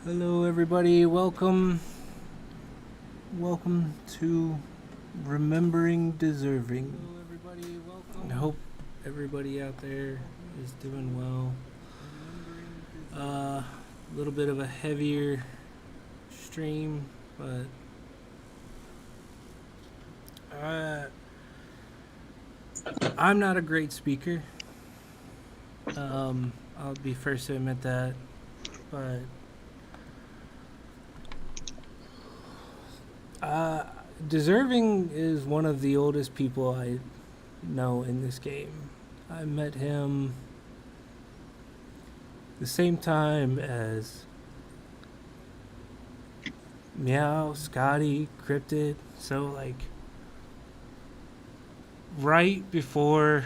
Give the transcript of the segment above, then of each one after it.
Hello, everybody. Welcome to Remembering Deserving. Hello, everybody. Welcome. I hope everybody out there is doing well. A little bit of a heavier stream, but I'm not a great speaker. I'll be first to admit that, but Deserving is one of the oldest people I know in this game. I met him the same time as Meow, Scotty, Cryptid. So, like, right before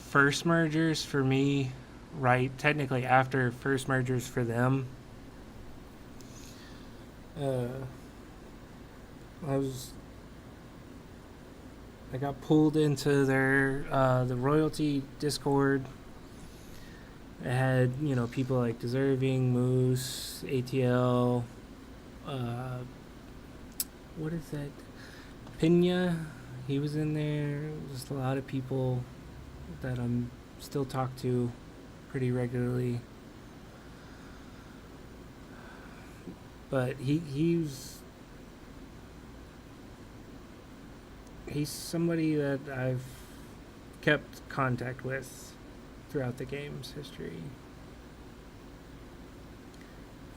first mergers for me, right technically after first mergers for them. I got pulled into their the royalty Discord. It had people like Deserving, Moose, ATL, what is that? Pina, he was in there. Just a lot of people that I'm still talk to pretty regularly. But he's somebody that I've kept contact with throughout the game's history.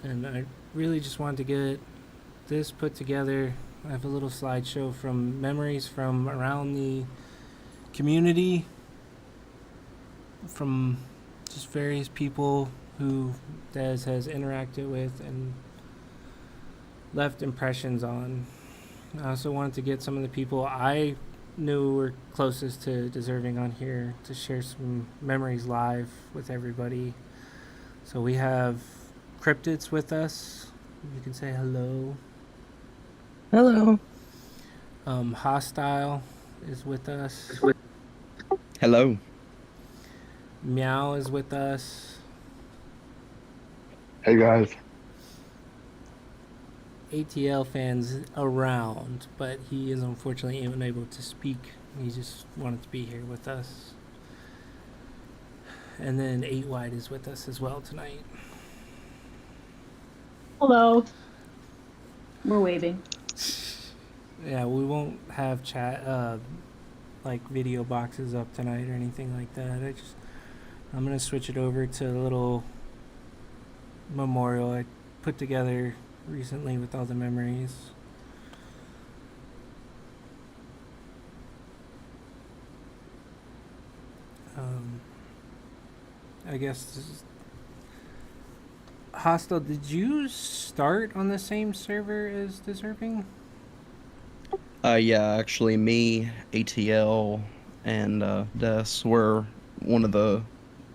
And I really just wanted to get this put together. I have a little slideshow from memories from around the community, from just various people who Dez has interacted with and left impressions on. I also wanted to get some of the people I knew were closest to Deserving on here to share some memories live with everybody. So we have Cryptids with us. You can say hello. Hello. Hostile is with us. Hello. Meow is with us. Hey guys. ATL fans around, but he is unfortunately unable to speak. He just wanted to be here with us. And then 8 Wide is with us as well tonight. Hello. We're waving. Yeah, we won't have chat like video boxes up tonight or anything like that. I'm gonna switch it over to a little memorial I put together recently with all the memories. I guess this is Hostile. Did you start on the same server as Deserving? Yeah, actually, me, ATL, and Des were one of the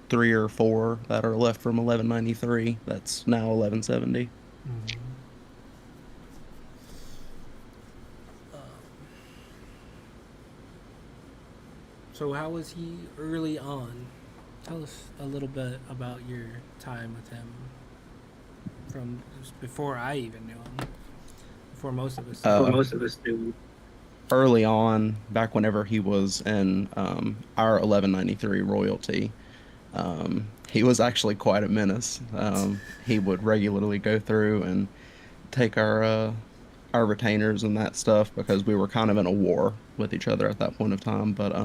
3 or 4 that are left from 1193. That's now 1170. Mm-hmm. So how was he early on? Tell us a little bit about your time with him from before I even knew him. Before most of us. Knew. Early on, back whenever he was in our 1193 royalty, he was actually quite a menace. He would regularly go through and take our retainers and that stuff because we were kind of in a war with each other at that point of time. But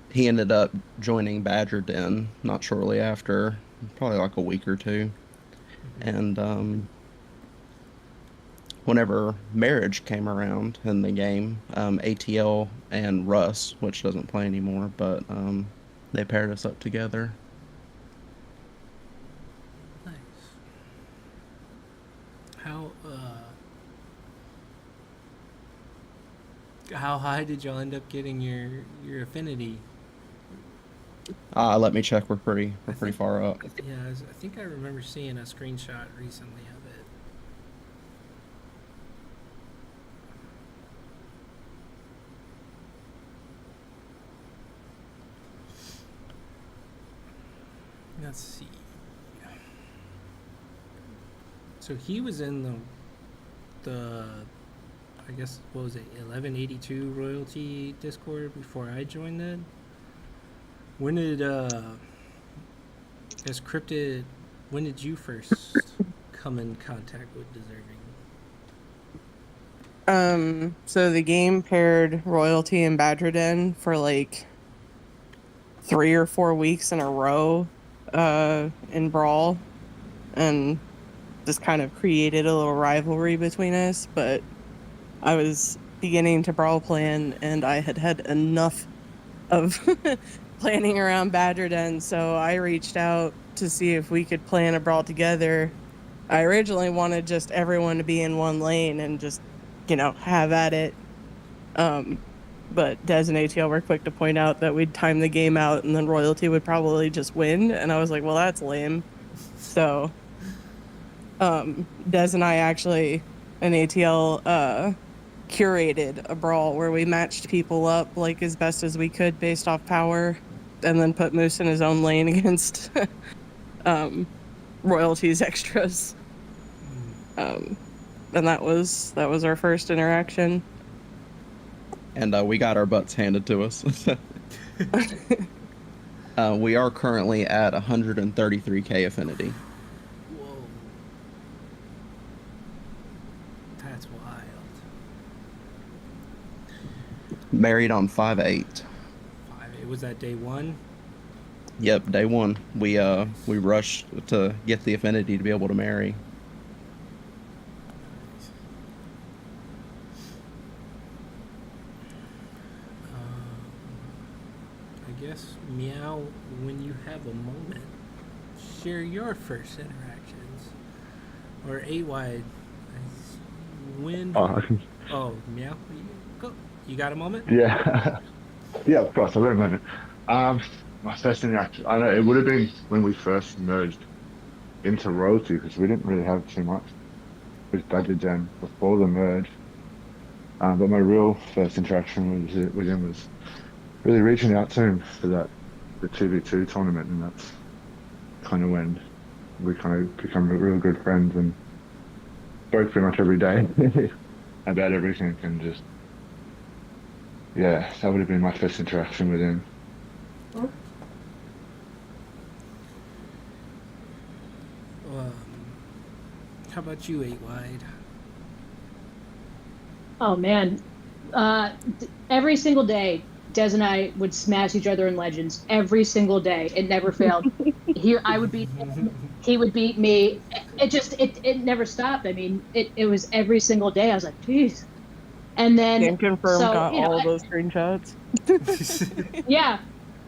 he ended up joining Badger Den not shortly after, probably like a week or two. And whenever marriage came around in the game, ATL and Russ, which doesn't play anymore, but they paired us up together. Nice. How high did y'all end up getting your affinity? Let me check. We're pretty far up. Yeah, I think I remember seeing a screenshot recently of it. Let's see. So he was in the I guess what was it 1182 royalty Discord before I joined that. When did as cryptid? When did you first come in contact with deserving? So the game paired Royalty and Badger Den for like 3 or 4 weeks in a row, in Brawl, and just kind of created a little rivalry between us. But I was beginning to Brawl plan, and I had had enough of planning around Badger Den, so I reached out to see if we could plan a Brawl together. I originally wanted just everyone to be in one lane and just, have at it. But Des and ATL were quick to point out that we'd time the game out and then Royalty would probably just win. And I was like, well, that's lame. So, Des and I actually, and ATL, curated a brawl where we matched people up like as best as we could based off power, and then put Moose in his own lane against Royalty's extras. And that was our first interaction. And we got our butts handed to us. We are currently at 133k affinity. Whoa, that's wild. Married on 5/8. Was that day one? Yep, day one. We rushed to get the affinity to be able to marry. I guess, Meow, when you have a moment, share your first interactions. Or 8 wide. When. Oh, Meow, go. You got a moment? Yeah, yeah, of course. I've got a moment. My first interaction, I know it would have been when we first merged into Royalty because we didn't really have too much with Badger Den before the merge. But my real first interaction with him was really reaching out to him for the 2v2 tournament, and that's kind of when we kind of become real good friends and spoke pretty much every day about everything, and just, yeah, that would have been my first interaction with him. How about you, 8 wide? Oh man, every single day, Des and I would smash each other in Legends every single day. It never failed. I would beat him, he would beat me. It never stopped. I mean, it was every single day. I was like, geez. And then Can confirm so, got all of those screenshots. yeah,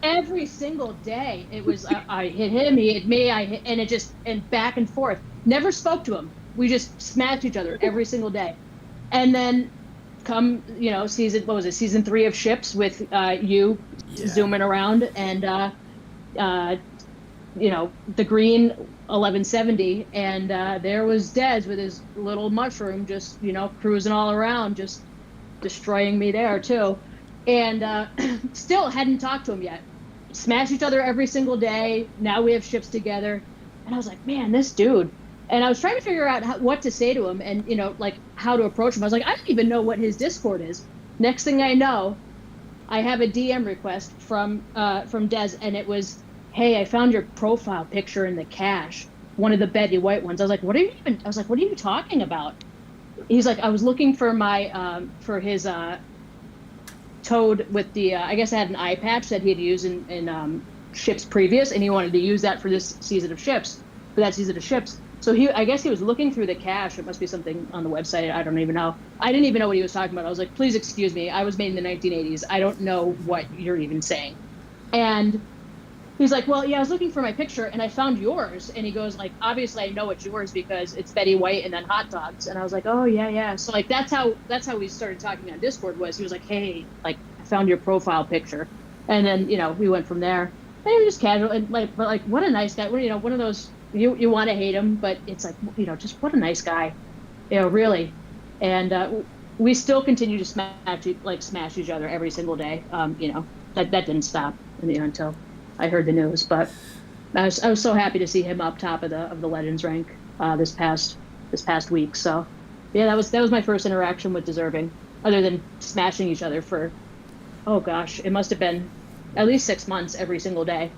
every single day it was I hit him, he hit me, and back and forth. Never spoke to him. We just smashed each other every single day. And then come, season 3 of Ships with you zooming around, and the green 1170, and there was Des with his little mushroom just cruising all around, just destroying me there too. And still hadn't talked to him yet. Smash each other every single day. Now we have Ships together, and I was like, man, this dude. And I was trying to figure out what to say to him, and how to approach him. I was like, I don't even know what his Discord is. Next thing I know, I have a DM request from Des, and it was, hey, I found your profile picture in the cache, one of the Betty White ones. I was like, what are you talking about? He's like, I was looking for my for his Toad with the I guess I had an eye patch that he had used in Ships previous, and he wanted to use that for this season of Ships, for that season of Ships. So I guess he was looking through the cache. It must be something on the website. I don't even know. I didn't even know what he was talking about. I was like, please excuse me. I was made in the 1980s. I don't know what you're even saying. And he's like, well, yeah, I was looking for my picture and I found yours. And he goes, like, obviously I know it's yours because it's Betty White and then hot dogs. And I was like, oh yeah. So like that's how we started talking on Discord. Was he was like, hey, like I found your profile picture, and then we went from there. And he was just casual and but what a nice guy. One of those. You want to hate him, but it's like, just what a nice guy, really. And we still continue to smash each other every single day. That didn't stop until I heard the news. But I was so happy to see him up top of the Legends rank this past this past week. So yeah, that was my first interaction with deserving, other than smashing each other for, oh gosh, it must have been at least 6 months every single day.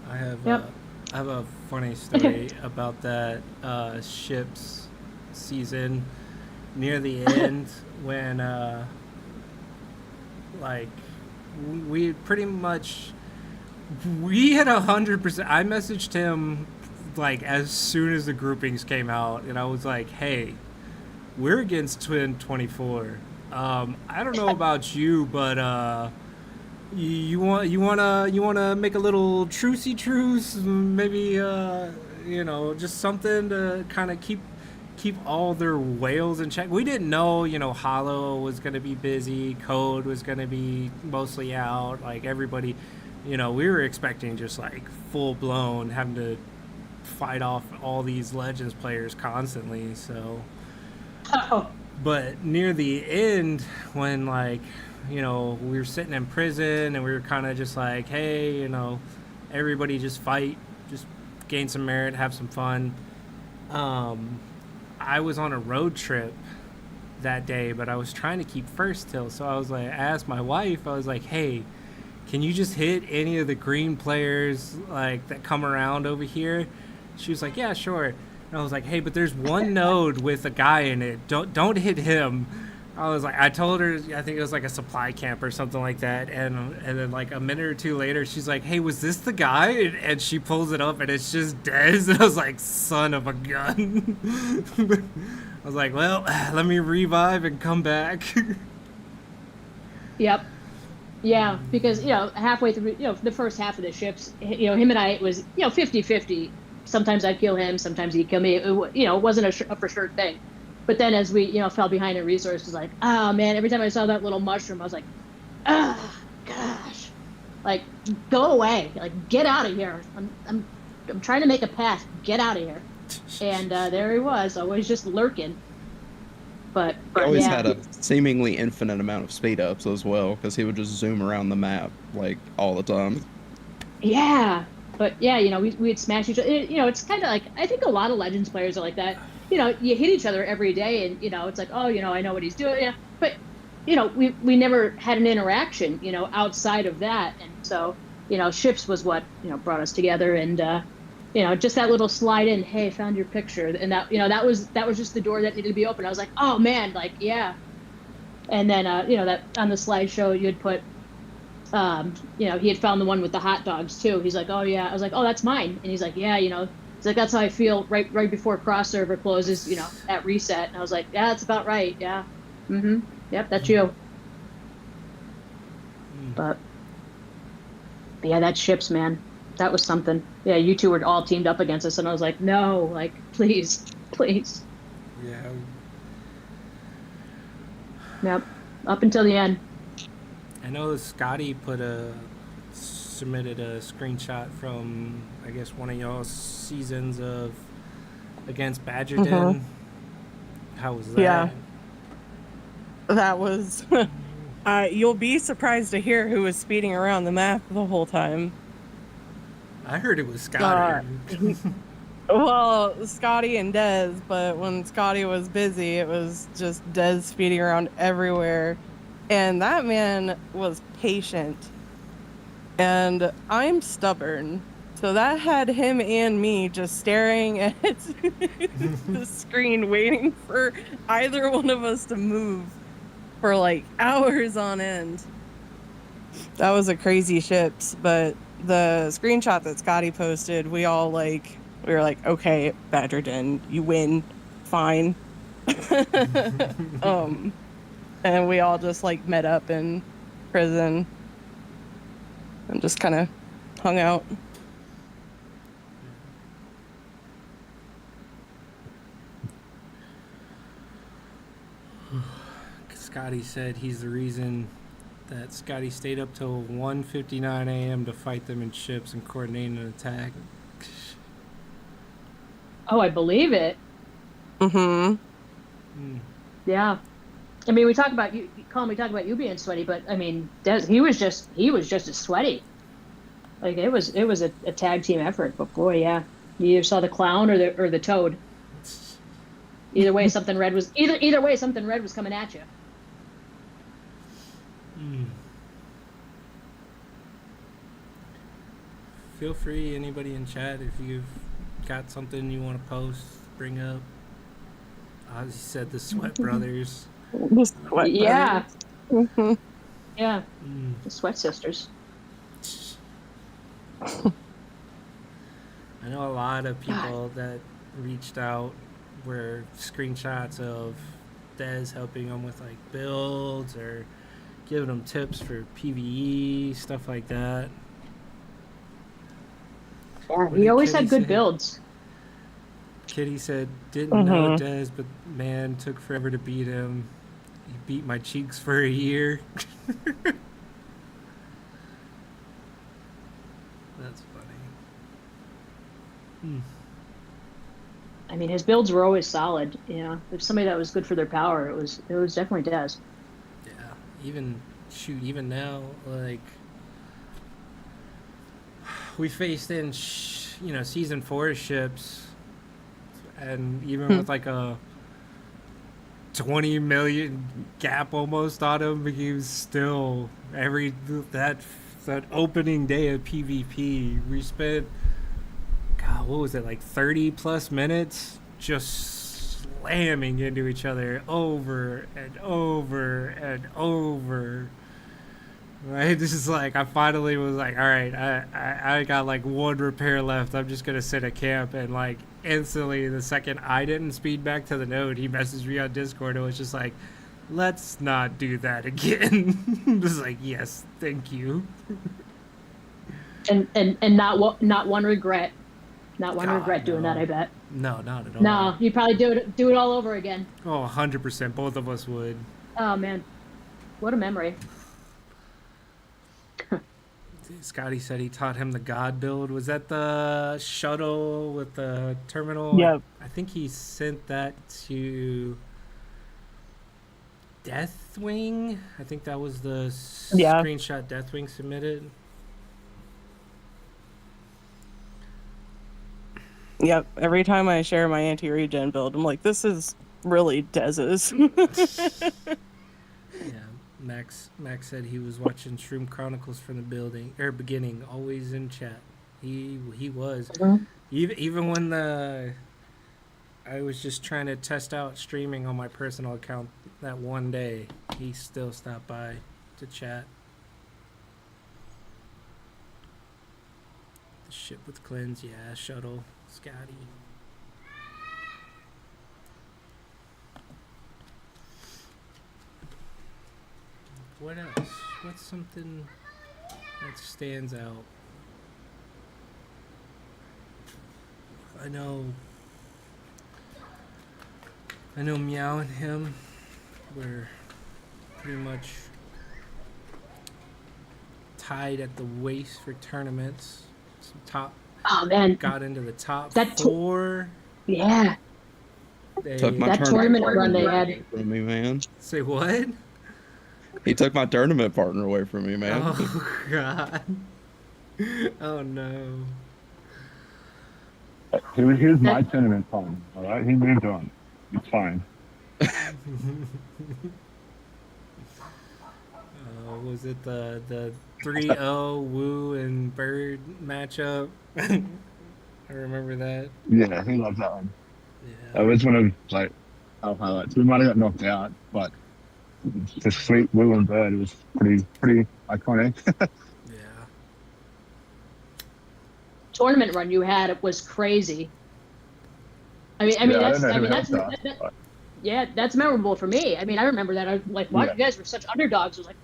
I have Yep. I have a funny story about that ships season near the end when like we pretty much we had 100%. I messaged him like as soon as the groupings came out, and I was like, "Hey, we're against Twin 24. I don't know about you, but you wanna make a little trucey truce, maybe just something to kind of keep all their whales in check. We didn't know, Hollow was gonna be busy, Code was gonna be mostly out, like everybody, we were expecting just like full blown having to fight off all these Legends players constantly. So, Oh, but near the end, when like we were sitting in prison and we were kind of just like, hey, everybody just fight, just gain some merit, have some fun. I was on a road trip that day, but I was trying to keep first till. So I was like, I asked my wife, I was like, hey, can you just hit any of the green players like that come around over here? She was like, yeah, sure. And I was like, hey, but there's one node with a guy in it. Don't hit him. I was like, I told her, I think it was like a supply camp or something like that, and then like a minute or two later, she's like, hey, was this the guy? And she pulls it up, and it's just Dez. And I was like, son of a gun. I was like, well, let me revive and come back. yep. Yeah, because halfway through, the first half of the ships, him and I, it was 50-50. Sometimes I'd kill him, sometimes he'd kill me. It wasn't a for sure thing. But then as we fell behind in resources, like, oh man, every time I saw that little mushroom, I was like, ah, gosh, like, go away, like, get out of here. I'm trying to make a path. Get out of here. And there he was, always just lurking. But He always yeah. had a seemingly infinite amount of speed ups as well, because he would just zoom around the map like all the time. Yeah, but yeah, we'd smash each other. It's kind of like, I think a lot of Legends players are like that. You hit each other every day, and it's like, oh, I know what he's doing. Yeah, but we never had an interaction, outside of that, and so ships was what brought us together, and just that little slide in. Hey, found your picture, and that was just the door that needed to be open. I was like, oh man, like yeah, and then that on the slideshow you'd put. He had found the one with the hot dogs too. He's like, oh yeah. I was like, oh, that's mine. And he's like, yeah, he's like, that's how I feel right before cross server closes, at reset. And I was like, yeah, that's about right. Yeah. Mm-hmm. Yep, that's you. But yeah, that ships, man. That was something. Yeah, you two were all teamed up against us, and I was like, no, like, please, please. Yeah. Yep. Up until the end. I know Scotty submitted a screenshot from, I guess, one of y'all's seasons of against Badgerden. How was that? Yeah. That was. You'll be surprised to hear who was speeding around the map the whole time. I heard it was Scotty. Well, Scotty and Dez, but when Scotty was busy, it was just Dez speeding around everywhere. And that man was patient. And I'm stubborn. So that had him and me just staring at the screen, waiting for either one of us to move for like hours on end. That was a crazy ships, but the screenshot that Scotty posted, we were like, okay, Badgerden, you win, fine. And we all just like met up in prison and just kind of hung out. Scotty said he's the reason that Scotty stayed up till 1:59 a.m. to fight them in ships and coordinate an attack. Oh, I believe it. Mm-hmm. Yeah. I mean, we talk about you talk about you being sweaty, but I mean, he was just as sweaty. Like it was a tag team effort. But boy, yeah, you either saw the clown or the toad. Either way, something red was either way something red was coming at you. Mm. Feel free, anybody in chat, if you've got something you want to post, bring up. Ozzy said the Sweat Brothers. The Sweat Yeah, Brothers. Mhm. yeah, Mm. the Sweat Sisters. I know a lot of people that reached out were screenshots of Dez helping them with like builds or giving them tips for PvE, stuff like that. Yeah, What he did always Kitty had good say? builds. Kitty said, didn't know Mhm. Dez, but man, took forever to beat him. He beat my cheeks for a year. That's funny. Hmm. I mean, his builds were always solid. You know, if somebody that was good for their power, it was definitely Dez. Yeah. Even now, like, we faced in, season 4 ships, and even with like a 20 million gap almost on him, he was still that opening day of PvP. We spent, God, what was it, like 30 plus minutes just slamming into each other over and over and over. Right, this is like I finally was like, all right, I got like one repair left. I'm just gonna sit at camp, and like instantly, the second I didn't speed back to the node, he messaged me on Discord and was just like, let's not do that again. Just like, yes, thank you. And not one regret. Not one God, regret doing that, no. I bet. No, not at all. No, you'd probably do it all over again. Oh, 100%. Both of us would. Oh man, what a memory. Scotty said he taught him the God build. Was that the shuttle with the terminal? Yep. I think he sent that to Deathwing. I think that was the Yeah. screenshot Deathwing submitted. Yep. Every time I share my anti-regen build, I'm like, this is really Dez's. Yeah, Max said he was watching Shroom Chronicles from the beginning, always in chat. He was. Mhm. Even when I was just trying to test out streaming on my personal account that one day, he still stopped by to chat. The ship with cleanse, yeah, shuttle, Scotty. What else? What's something that stands out? I know Meow and him were pretty much tied at the waist for tournaments. Oh man, Got into the top That to- 4. yeah, Took my that tournament run they partner had. away from me, man. Say what? He took my tournament partner away from me, man. Oh god. Oh no. He was my tournament time. All right, he moved on. It's fine. Was it the 3-0 Woo and Bird matchup? I remember that. Yeah, he loves that one. Yeah. That was one of like our highlights. We might have got knocked out, but the sweet Will and Bird was pretty iconic. Yeah. Tournament run you had was crazy. I mean, I don't know who that's helped us, but yeah, that's memorable for me. I mean, I remember that. I was like, wow, Yeah. you guys were such underdogs. I was like,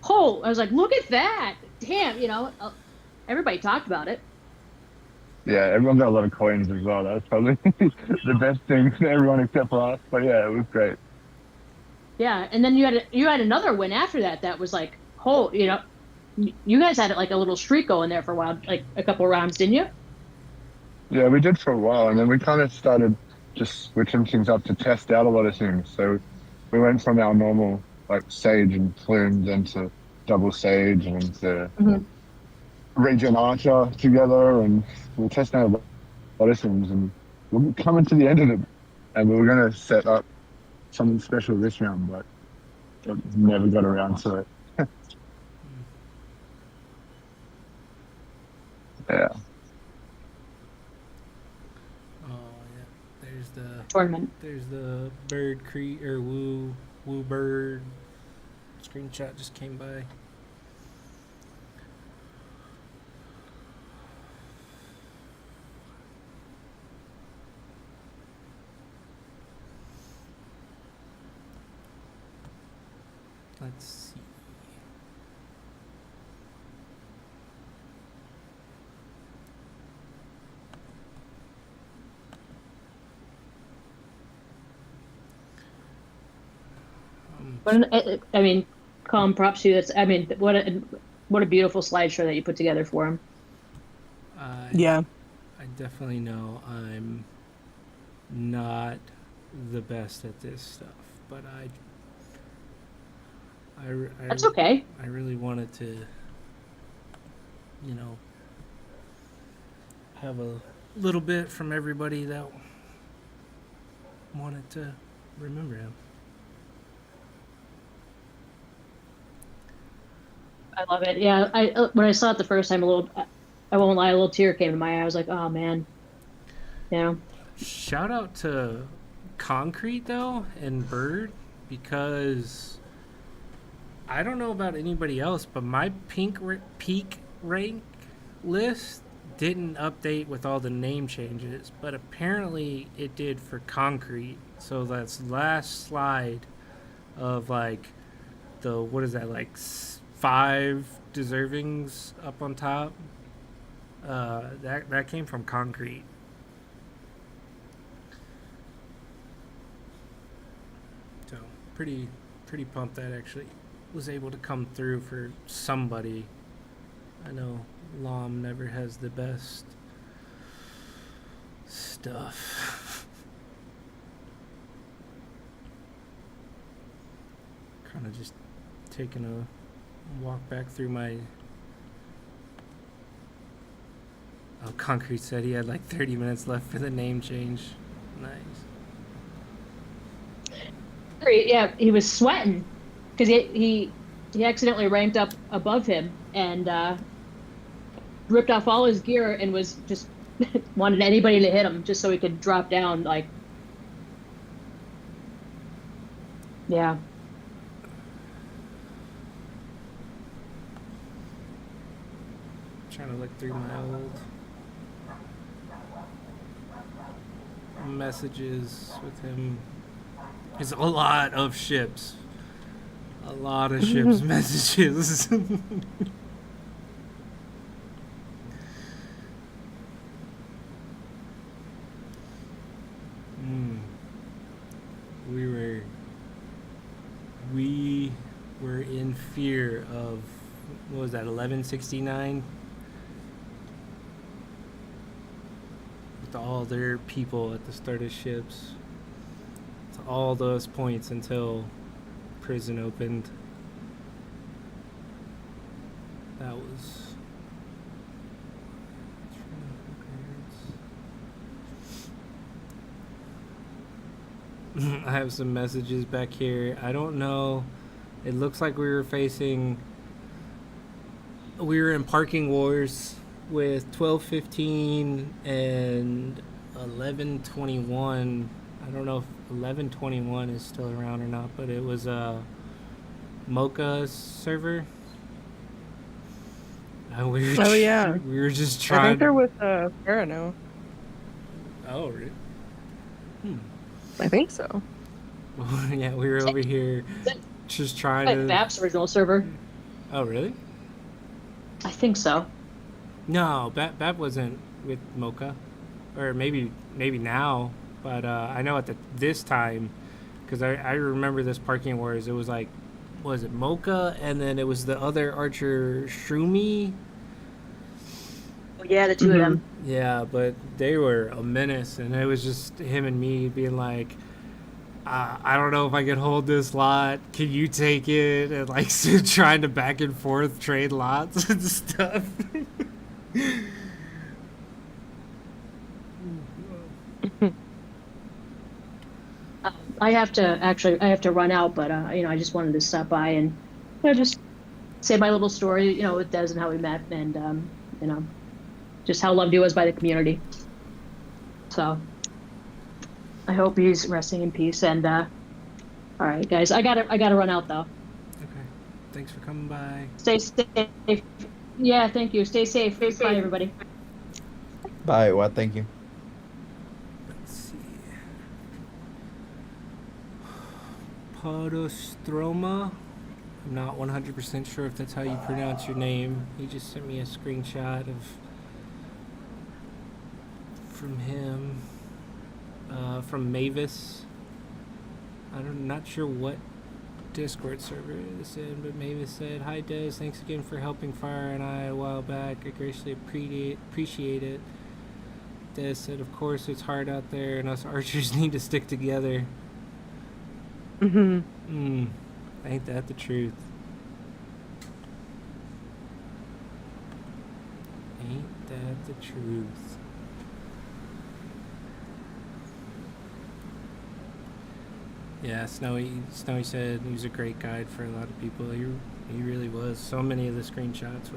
oh, I was like, look at that, damn, everybody talked about it. yeah, everyone got a lot of coins as well. That was probably the best thing for everyone except for us. But yeah, it was great. Yeah, and then you had another win after that. That was like, oh, you guys had like a little streak going there for a while, like a couple of rounds, didn't you? Yeah, we did for a while, and then we kind of started just switching things up to test out a lot of things. So we went from our normal like Sage and Plume then to double Sage and to Mhm. Regen Archer together, and we were testing out a lot of things, and we're coming to the end of it. and we were gonna set up something special this round, but never got around to it. Yeah. Oh yeah, Tournament. there's the bird creek or woo bird screenshot just came by. Let's see. But I mean, Colin, props to you. That's I mean, what a beautiful slideshow that you put together for him. Yeah. I definitely know I'm not the best at this stuff, but That's okay. I really wanted to, have a little bit from everybody that wanted to remember him. I love it. Yeah, I when I saw it the first time, I won't lie, a little tear came to my eye. I was like, oh man, Shout out to Concrete though and Bird, because I don't know about anybody else, but my peak rank list didn't update with all the name changes, but apparently it did for Concrete. So that's last slide of like the what is that, like 5 deservings up on top. That came from Concrete. So pretty pumped that actually was able to come through for somebody. I know LoM never has the best stuff. Kind of just taking a walk back through my. Oh, Concrete said he had like 30 minutes left for the name change. Nice. Great. Yeah, he was sweating because he accidentally ranked up above him and ripped off all his gear and was just wanted anybody to hit him just so he could drop down. Like, yeah. Trying to look through my old messages with him. There's a lot of ships. A lot of ships messages. We were in fear of, what was that, 1169? With all their people at the start of ships. To all those points until prison opened. That was. I have some messages back here. I don't know. It looks like we were in parking wars with 1215 and 1121. I don't know if 1121 is still around or not, but it was a Mocha server. And we were yeah. We were just I trying. think they're with Parano. Oh, really? I think so. Yeah, we were over here just trying to. Bap's original server. Oh, really? I think so. No, Bap wasn't with Mocha, or maybe now, but I know at this time, because I remember this parking wars. It was like, was it Mocha, and then it was the other archer Shroomy. Yeah, the two of them. Yeah, but they were a menace, and it was just him and me being like, I don't know if I can hold this lot. Can you take it? And like trying to back and forth trade lots and stuff. I have to actually, I have to run out, but I just wanted to stop by and just say my little story, with Des and how we met, and you know, just how loved he was by the community. So I hope he's resting in peace. And all right, guys, I gotta run out though. Okay. Thanks for coming by. Stay safe. Yeah, thank you. Stay safe. Bye, everybody. Bye. Well, thank you. Let's see. Podostroma. I'm not 100% sure if that's how you pronounce your name. He just sent me a screenshot from him, from Mavis. I'm not sure what Discord server it's in, but Mavis said, "Hi Des, thanks again for helping Fire and I a while back. I greatly appreciate it." Des said, "Of course it's hard out there, and us archers need to stick together." Mm-hmm. Ain't that the truth? Ain't that the truth? Yeah, Snowy said he was a great guide for a lot of people. He really was. So many of the screenshots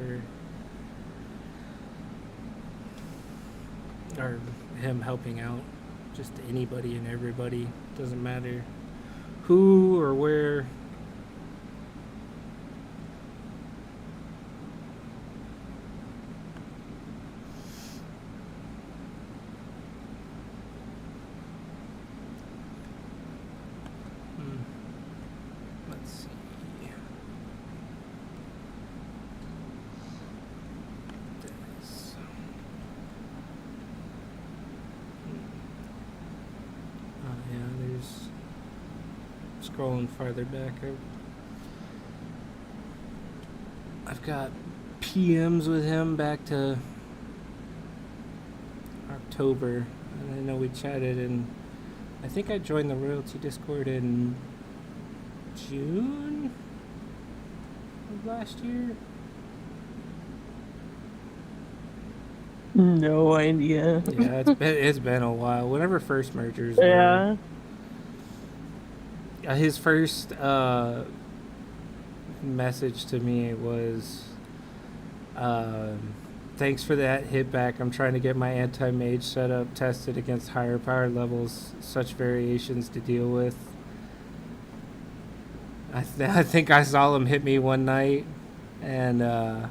are him helping out just anybody and everybody. Doesn't matter who or where. Let's see. This. Oh yeah, there's scrolling farther back. I've got PMs with him back to October, and I know we chatted, and I think I joined the Royalty Discord in June of last year. No idea. Yeah, it's been a while. Whenever first mergers Yeah. were, his first message to me was, "Thanks for that hit back. I'm trying to get my anti-mage setup tested against higher power levels. Such variations to deal with." I think I saw him hit me one night, and I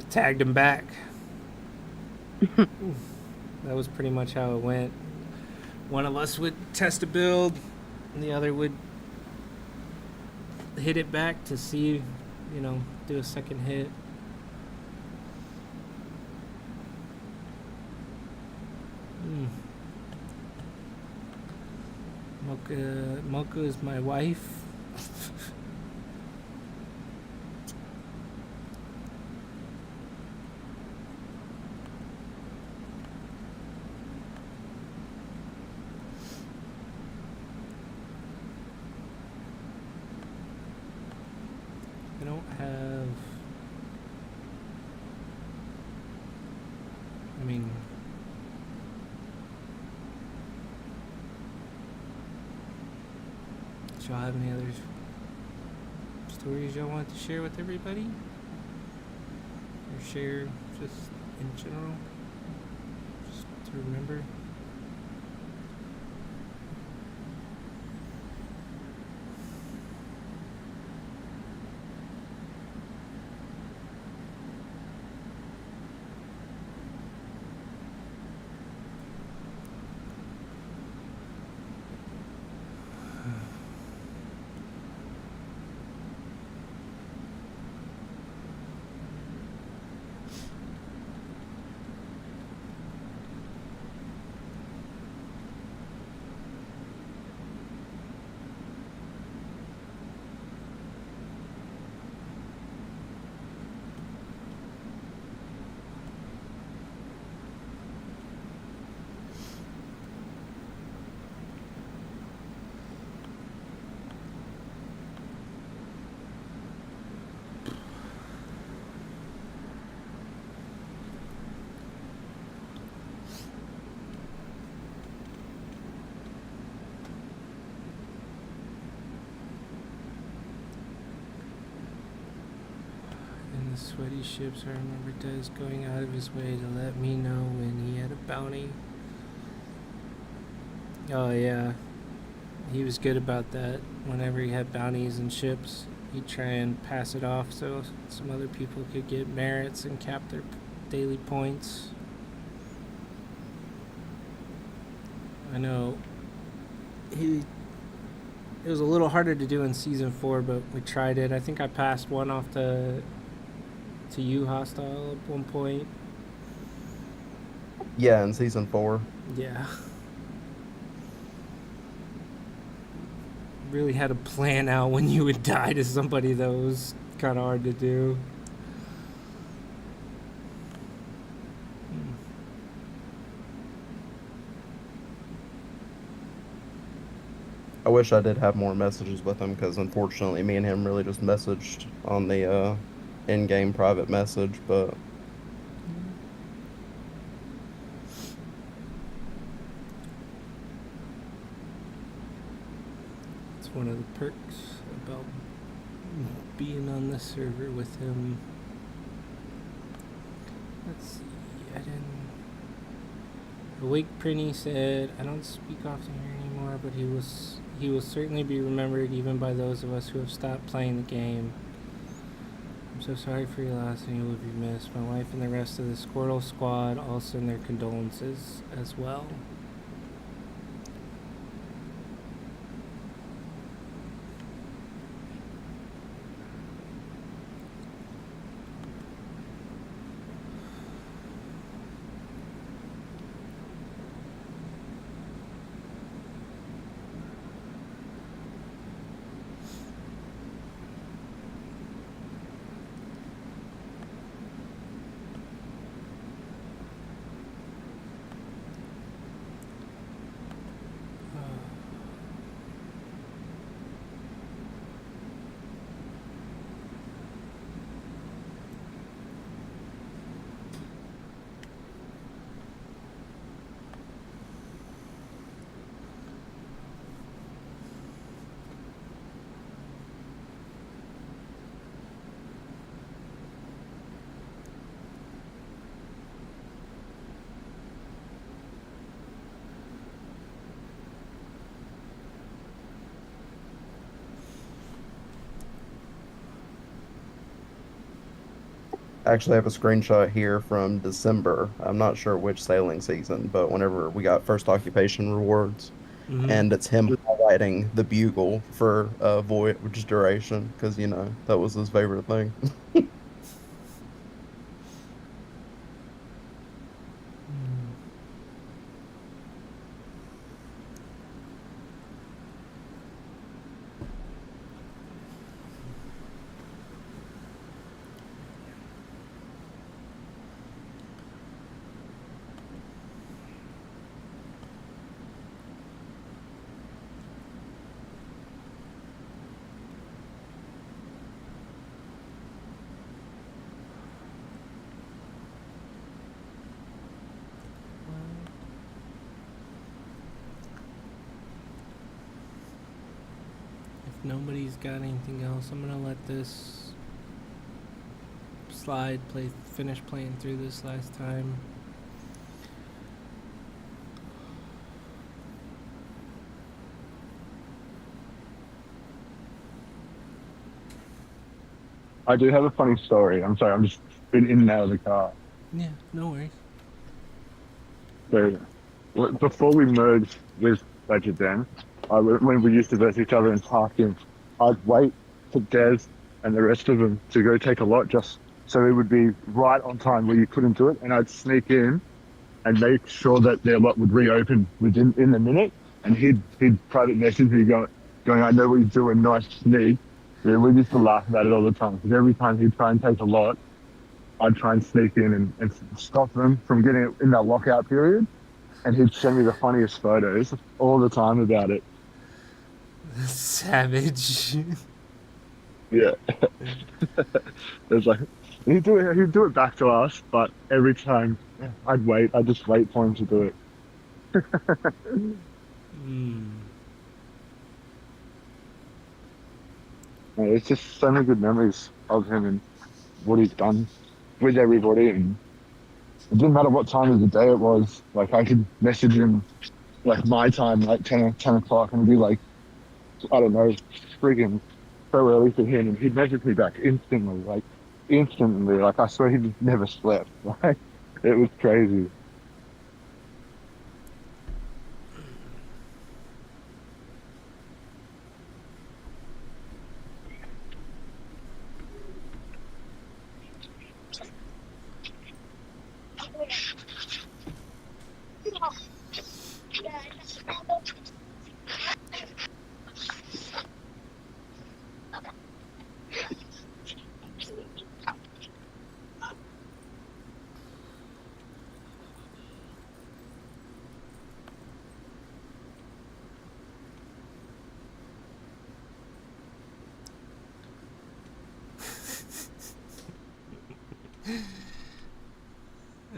tagged him back. That was pretty much how it went. One of us would test a build, and the other would hit it back to see, do a second hit. Mocha is my wife. I don't have. I mean. Do y'all have any other stories y'all want to share with everybody? Or share just in general? Just to remember? The sweaty ships. I remember Des going out of his way to let me know when he had a bounty. Oh yeah, he was good about that. Whenever he had bounties and ships, he'd try and pass it off so some other people could get merits and cap their daily points. I know it was a little harder to do in season 4, but we tried it. I think I passed one off to you, Hostile, at one point. Yeah, in season 4. Yeah. Really had to plan out when you would die to somebody that was kind of hard to do. I wish I did have more messages with him because unfortunately, me and him really just messaged on the in-game private message. But It's one of the perks about being on the server with him. Let's see. I didn't. Awake Prinny said, "I don't speak often here anymore, but he will certainly be remembered even by those of us who have stopped playing the game. I'm so sorry for your loss and you will be missed. My wife and the rest of the Squirtle squad all send their condolences as well." I actually have a screenshot here from December. I'm not sure which sailing season, but whenever we got first occupation rewards, Mm-hmm. and it's him highlighting the bugle for voyage duration because that was his favorite thing. If nobody's got anything else, I'm gonna let this slide. Finish playing through this last time. I do have a funny story. I'm sorry, I'm just been in and out of the car. Yeah, no worries. So before we merged with Legend Den, when we used to verse each other in parking, I'd wait for Des and the rest of them to go take a lot just so it would be right on time where you couldn't do it, and I'd sneak in and make sure that their lot would reopen within in the minute, and he'd private message me going, "I know what you're doing, nice sneak." Yeah, we used to laugh about it all the time because every time he'd try and take a lot, I'd try and sneak in and stop them from getting it in that lockout period. And he'd send me the funniest photos all the time about it. Savage. Yeah. It's like he'd do it back to us, but every time I'd just wait for him to do it. Mm. Yeah, it's just so many good memories of him and what he's done with everybody, and it didn't matter what time of the day it was. Like I could message him like my time, like 10 o'clock, and be like, I don't know, friggin' so early for him, and he'd message me back instantly, like instantly. Like I swear he just never slept. Like it was crazy.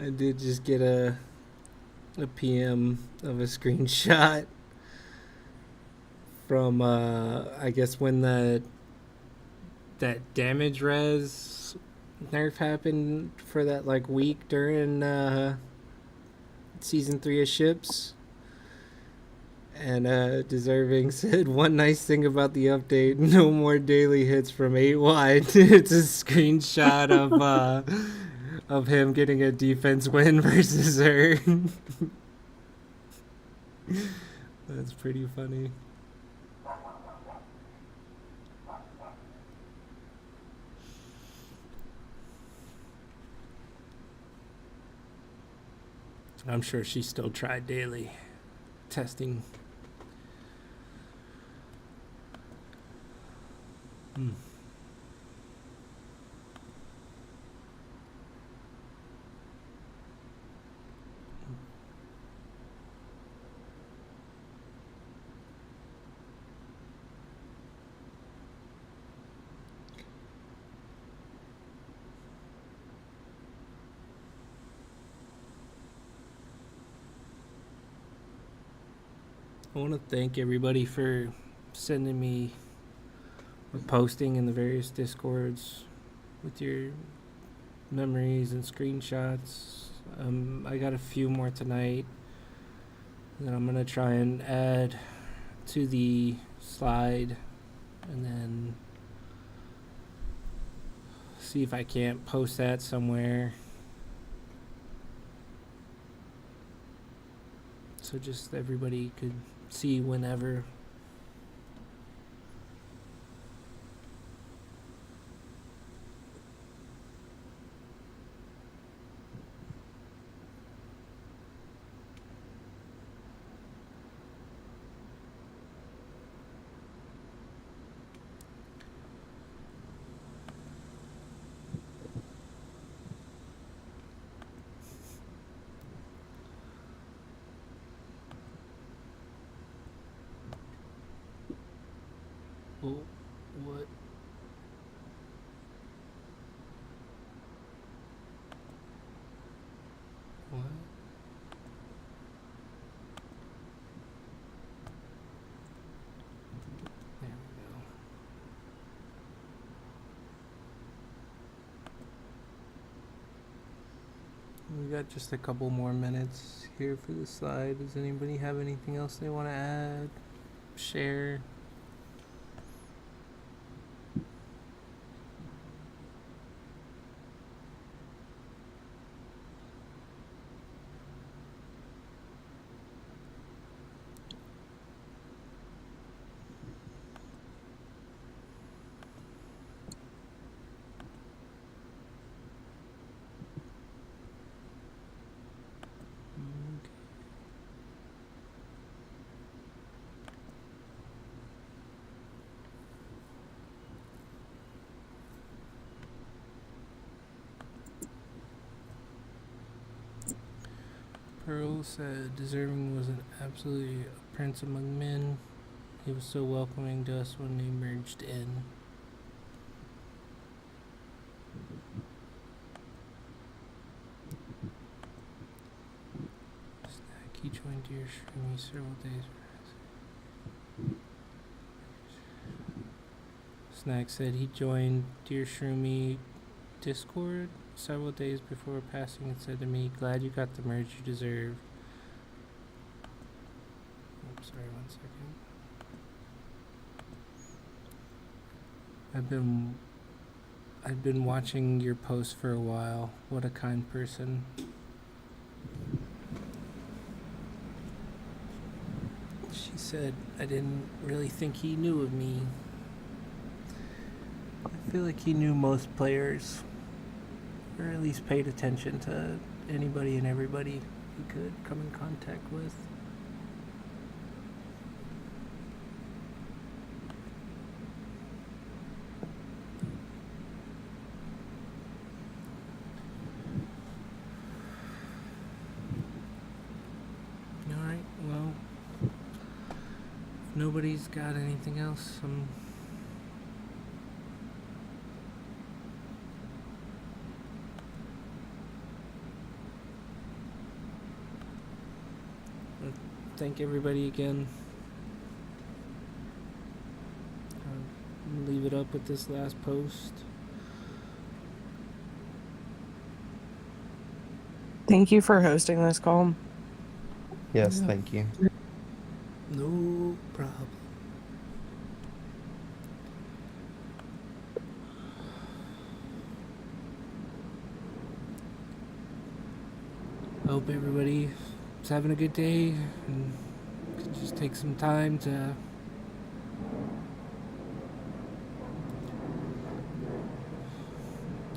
I did just get a PM of a screenshot from I guess when that damage res nerf happened for that like week during season 3 of ships. And Deserving said, one nice thing about the update, no more daily hits from 8 wide. It's a screenshot of him getting a defense win versus her. That's pretty funny. I'm sure she still tried daily testing. I want to thank everybody for sending me or posting in the various discords with your memories and screenshots. I got a few more tonight that I'm gonna try and add to the slide, and then see if I can't post that somewhere. So just everybody could see whenever. Oh, what? What? There we go. We got just a couple more minutes here for the slide. Does anybody have anything else they want to add? Share? Pearl said, Deserving was an absolutely a prince among men. He was so welcoming to us when they merged in. Snack, he joined Dear Shroomy several days. Snack said he joined Dear Shroomy Discord several days before passing and said to me, "Glad you got the merge you deserve." Oops, sorry, 1 second. I've been watching your posts for a while. What a kind person. She said, "I didn't really think he knew of me." I feel like he knew most players, or at least paid attention to anybody and everybody he could come in contact with. Alright, well, if nobody's got anything else, thank everybody again. Leave it up with this last post. Thank you for hosting this call. Yes, Yeah. thank you. No problem. I hope everybody is having a good day and can just take some time to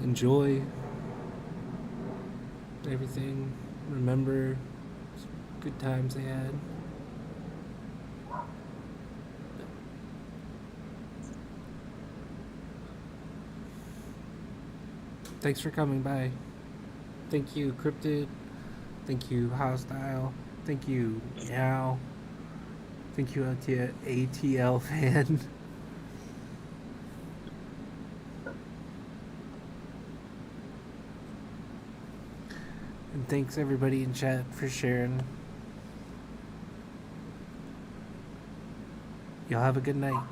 enjoy everything. Remember good times they had. Thanks for coming by. Thank you, Cryptid. Thank you, Hostile. Thank you, Meow. Thank you, ATL fan. And thanks everybody in chat for sharing. Y'all have a good night.